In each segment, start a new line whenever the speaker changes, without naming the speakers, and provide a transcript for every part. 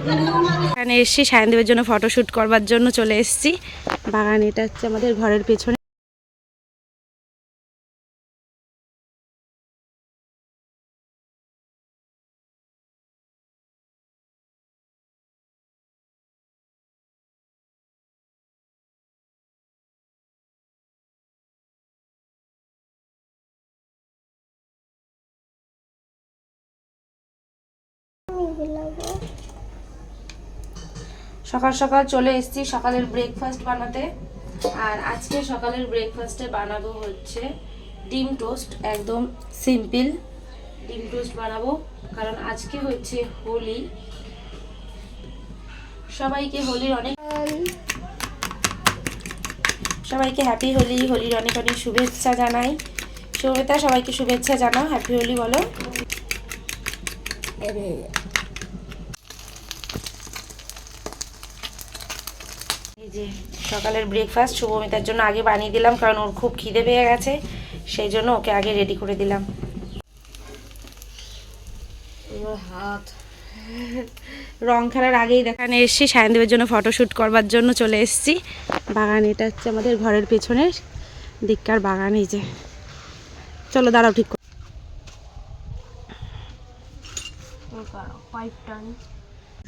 এখানে এসেছি সায়নদেবের জন্য ফটোশ্যুট করবার জন্য চলে এসেছি বাগান। এটা হচ্ছে আমাদের ঘরের পেছনে। সকাল সকাল চলে এসেছি সকালের ব্রেকফাস্ট বানাতে। আর আজকে সকালের ব্রেকফাস্টে বানাবো হচ্ছে ডিম টোস্ট। একদম সিম্পল ডিম টোস্ট বানাবো, কারণ আজকে হচ্ছে হোলি। সবাইকে হ্যাপি হোলি। হোলির অনেক অনেক শুভেচ্ছা জানাই। সৌমিতা, সবাইকে শুভেচ্ছা জানাও, হ্যাপি হোলি বলো। এই যে সকালের ব্রেকফাস্ট শুভমিতার জন্য আগে বানিয়ে দিলাম, কারণ ওর খুব খিদে পেয়ে গেছে, সেই জন্য ওকে আগে রেডি করে দিলাম। হাত রং খেলার আগেই দেখানে এসেছি সায়নদেবের জন্য ফটোশ্যুট করবার জন্য চলে এসেছি বাগান। এটা হচ্ছে আমাদের ঘরের পেছনের দিককার বাগান। এই যে চলো দাঁড়াও, ঠিক করে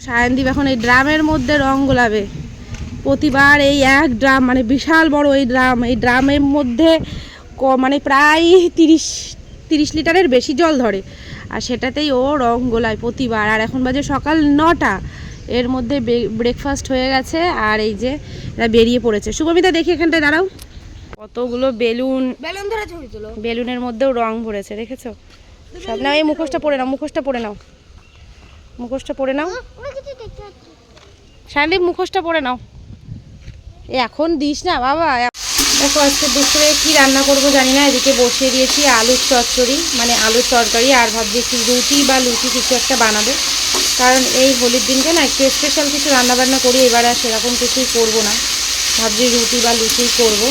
সায়নদীপ এখন এই ড্রামের মধ্যে রং গোলাবে। প্রতিবার এই এক ড্রাম, মানে বিশাল বড় এই ড্রামের মধ্যে মানে প্রায় 30 লিটারের বেশি জল ধরে, আর সেটাতেই ও রং গোলায় প্রতিবার। আর এখন বাজে সকাল 9টা, এর মধ্যে ব্রেকফাস্ট হয়ে গেছে। আর এই যে এরা বেরিয়ে পড়েছে। শুভমিতা দেখি এখানটায় দাঁড়াও, কতগুলো বেলুন ধরে ছবি তুলো। বেলুনের মধ্যেও রং ভরেছে, দেখেছো সব। নাও এই মুখোশটা পরে নাও, মুখোশটা পরে নাও সায়নদীপ, মুখোশটা পরে নাও। এখন দিস না বাবা। দেখো আজকে দুপুরে কি রান্না করবো জানি না। এদিকে বসিয়ে দিয়েছি আলুর চচ্চড়ি, মানে আলুর তরকারি। আর ভাবছি একটু রুটি বা লুচি কিছু একটা বানাবো, কারণ এই হোলির দিনকে না একটু স্পেশাল কিছু রান্নাবান্না করি। এবার আর সেরকম কিছুই করবো না, ভাবছি রুটি বা লুচিই করবো।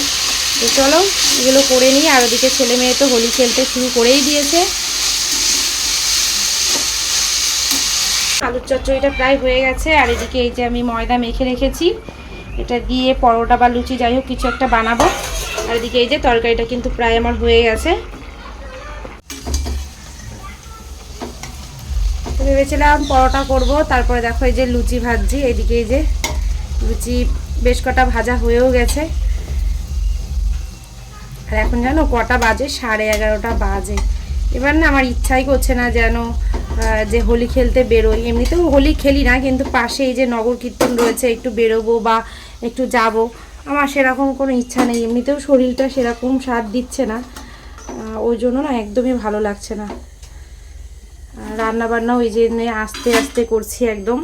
তো চলো এগুলো করে নিই। আর ওদিকে ছেলে মেয়ে তো হোলি খেলতে শুরু করেই দিয়েছে। আলুর চচ্চড়িটা প্রায় হয়ে গেছে। আর এদিকে এই যে আমি ময়দা মেখে রেখেছি, এটা দিয়ে পরোটা বা লুচি যাই হোক কিছু একটা বানাবো। আর এদিকে এই যে তরকারিটা কিন্তু প্রায় আমার হয়ে গেছে। ভেবেছিলাম পরোটা করব, তারপরে দেখো এই যে লুচি ভাজছি। এদিকে এই যে লুচি বেশ কটা ভাজা হয়েও গেছে। আর এখন জানো কটা বাজে? 11:30 বাজে। এবার না আমার ইচ্ছাই করছে না যেন যে হোলি খেলতে বেরোই। এমনিতেও হোলি খেলি না, কিন্তু পাশে এই যে নগর কীর্তন রয়েছে, একটু বেরোবো বা একটু যাব, আমার সেরকম কোনো ইচ্ছা নেই। এমনিতেও শরীরটা সেরকম সাথ দিচ্ছে না, ওই জন্য না একদমই ভালো লাগছে না। রান্নাবান্নাও এই যে আস্তে আস্তে করছি একদম।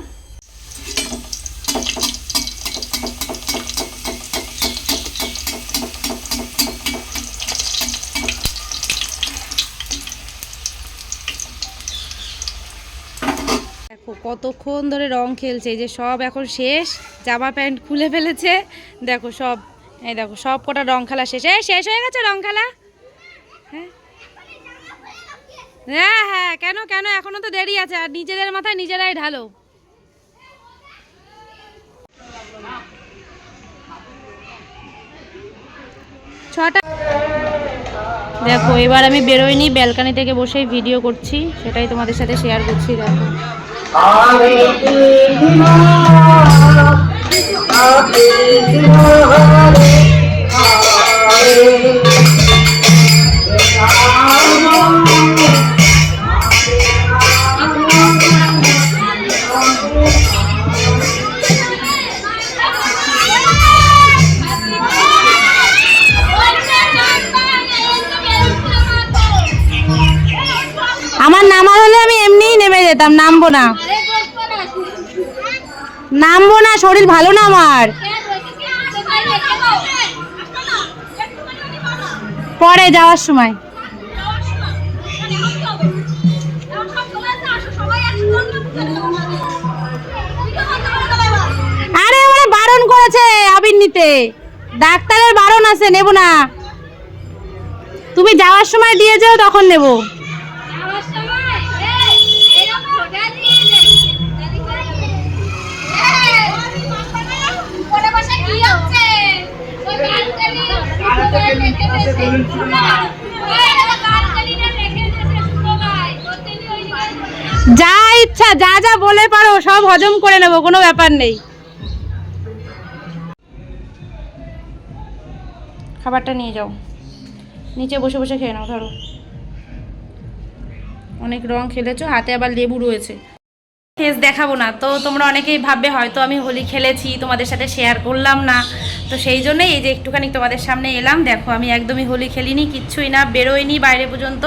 দেখো কতক্ষণ ধরে রং খেলছে। এই যে সব এখন শেষ, জামা প্যান্ট খুলে ফেলেছে। দেখো সব, এই দেখো সব কটা রং খেলা শেষ হয়ে গেছে রং খেলা। হ্যাঁ হ্যাঁ, কেন কেন, এখনো তো দেরি আছে। আর নিজেদের মাথায় নিজেরাই ঢালো। দেখো এবার আমি বেরোইনি, ব্যালকনি থেকে বসেই ভিডিও করছি, সেটাই তোমাদের সাথে শেয়ার করছি। দেখো আমার নামা হলে আমি এমনিই নেমে যেতাম, নামবো না, শরীর ভালো না আমার। পরে যাওয়ার সময় আরে ওরা বারণ করেছে আবির নিতে, ডাক্তারের বারণ আছে, নেব না। তুমি যাওয়ার সময় দিয়ে যাও, তখন নেব। যা ইচ্ছা যা যা বলে পারো সব হজম করে নেবো, কোনো ব্যাপার নেই। খাবারটা নিয়ে যাও, নিচে বসে বসে খেয়ে নাও। ধরো, অনেক রং খেলেছো, হাতে আবার লেবু রয়েছে। ফেস দেখাবো না তো তোমরা অনেকেই ভাববে হয়তো আমি হোলি খেলেছি, তোমাদের সাথে শেয়ার করলাম না, তো সেই জন্যই এই যে একটুখানি তোমাদের সামনে এলাম। দেখো আমি একদমই হোলি খেলিনি, কিচ্ছুই না, বেরোইনি বাইরে পর্যন্ত।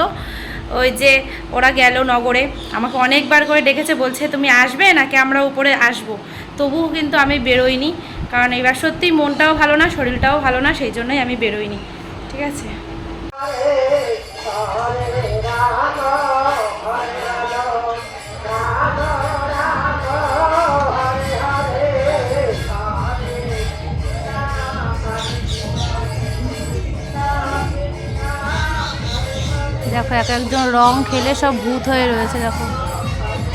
ওই যে ওরা গেল নগরে, আমাকে অনেকবার করে ডেকেছে, বলছে তুমি আসবে নাকি আমরা উপরে আসবো, তবুও কিন্তু আমি বেরোইনি, কারণ এবার সত্যিই মনটাও ভালো না, শরীরটাও ভালো না, সেই জন্যই আমি বেরোইনি। ঠিক আছে। দেখো এক একজন রং খেলে সব ভূত হয়ে রয়েছে, দেখো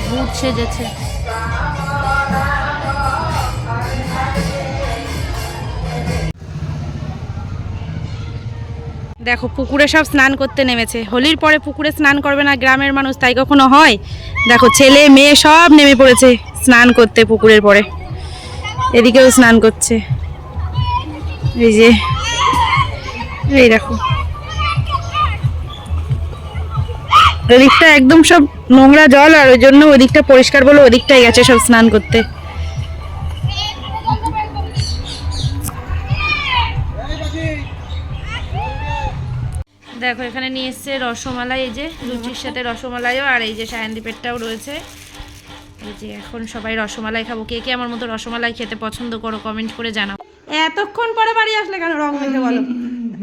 ভূত সেজেছে। দেখো পুকুরে সব স্নান করতে নেমেছে, হোলির পরে পুকুরে স্নান করবে না গ্রামের মানুষ, তাই কখনো হয়? দেখো ছেলে মেয়ে সব নেমে পড়েছে স্নান করতে পুকুরের পরে, এদিকেও স্নান করছে। এই যে এই দেখো ওদিকটা একদম সব নোংরা জল, আর ওই জন্য ওদিকটা পরিষ্কার বলে ওদিকটাই গেছে সব স্নান করতে। দেখো এখানে নিয়ে এসছে রসমালাই, এই যে লুচির সাথে রসমালাইও, আর এই যে সায়নদীপেরটাও রয়েছে। এই যে এখন সবাই রসমালাই খাবো। কে কে আমার মতো রসমালাই খেতে পছন্দ করো কমেন্ট করে জানাও। এতক্ষণ পরে বাড়ি আসলে কেন রং মেখে বলো?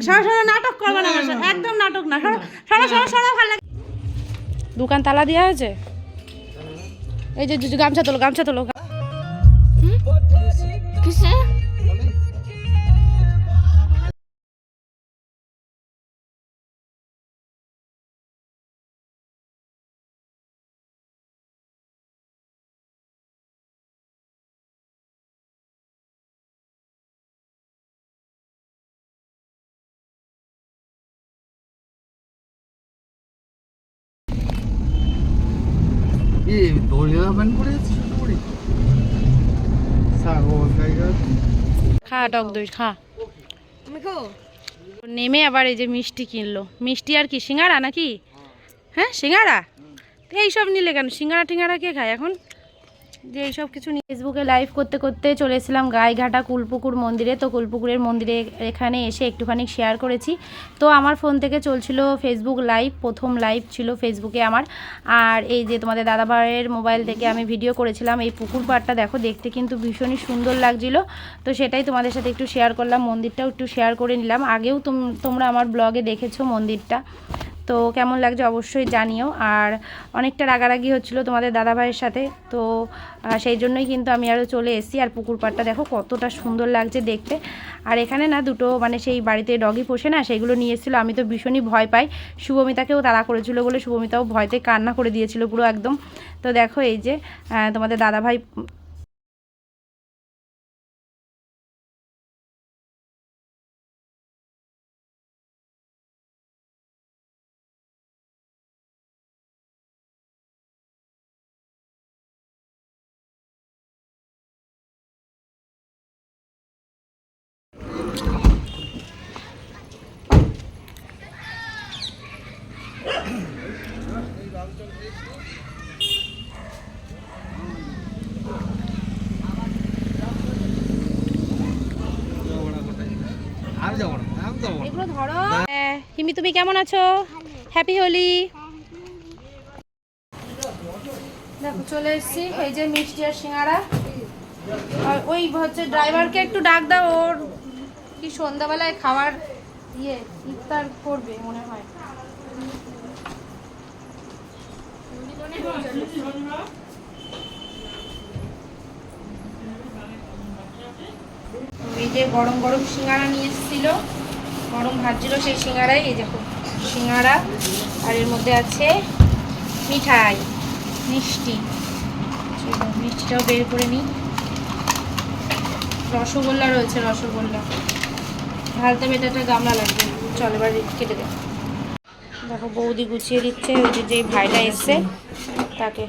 সরো সরো, নাটক করবে না, একদম নাটক না, সরো সরো সরো সরো, ভালো লাগে। দোকান তালা দেওয়া হয়েছে, এই যে গামছা তোলো, গামছা তোলো। কিসে খা টক দই খা। নেমে আবার এই যে মিষ্টি কিনলো, মিষ্টি আর কি সিঙ্গারা নাকি? হ্যাঁ সিঙ্গারা, এইসব নিলে কেন? সিঙ্গারা টিঙ্গারা কে খায় এখন? যে এইসব কিছু নিয়ে ফেসবুকে লাইভ করতে করতে চলে এসেছিলাম গাইঘাটা কুলপুকুর মন্দিরে। তো কুলপুকুরের মন্দিরে এখানে এসে একটুখানি শেয়ার করেছি। তো আমার ফোন থেকে চলছিল ফেসবুক লাইভ, প্রথম লাইভ ছিল ফেসবুকে আমার। আর এই যে তোমাদের দাদাভাইয়ের মোবাইল থেকে আমি ভিডিও করেছিলাম। এই পুকুর পাড়টা দেখো, দেখতে কিন্তু ভীষণই সুন্দর লাগছিল, তো সেটাই তোমাদের সাথে একটু শেয়ার করলাম। মন্দিরটাও একটু শেয়ার করে নিলাম, আগেও তোমরা আমার ব্লগে দেখেছো মন্দিরটা, তো কেমন লাগছে অবশ্যই জানিও। আর অনেকটা রাগারাগি হচ্ছিলো তোমাদের দাদাভাইয়ের সাথে, তো সেই জন্যই কিন্তু আমি আরও চলে এসেছি। আর পুকুর পাড়টা দেখো কতটা সুন্দর লাগছে দেখতে। আর এখানে না দুটো মানে সেই বাড়িতে ডগি পোষে না, সেইগুলো নিয়ে এসেছিলো। আমি তো ভীষণই ভয় পাই, শুভমিতাকেও তাড়া করেছিল বলে শুভমিতাও ভয়তে কান্না করে দিয়েছিল পুরো একদম। তো দেখো এই যে তোমাদের দাদাভাই এগুলো ধরো। হিমি তুমি কেমন আছো? হ্যাপি হোলি। দেখো চলে এসেছি, এই যে মিষ্টি আর সিঙ্গারা। আর ওই হচ্ছে ড্রাইভারকে একটু ডাক দাও, ওর কি সন্ধ্যাবেলায় খাবার ইফতার করবে মনে হয়। এই যে গরম গরম সিঙ্গারা নিয়ে এসেছিল, গরম ভাজছিল সেই সিঙ্গারাই। এই দেখো সিঙ্গারা, আর এর মধ্যে আছে মিঠাই মিষ্টি, মিষ্টিটাও বের করে নিই। রসগোল্লা রয়েছে, রসগোল্লা ঢালতে বেটে একটা গামলা লাগবে। চল এবার কেটে দে। দেখো বৌদি গুছিয়ে দিচ্ছে, ওই যে যেই ভাইটা এসছে তাকে।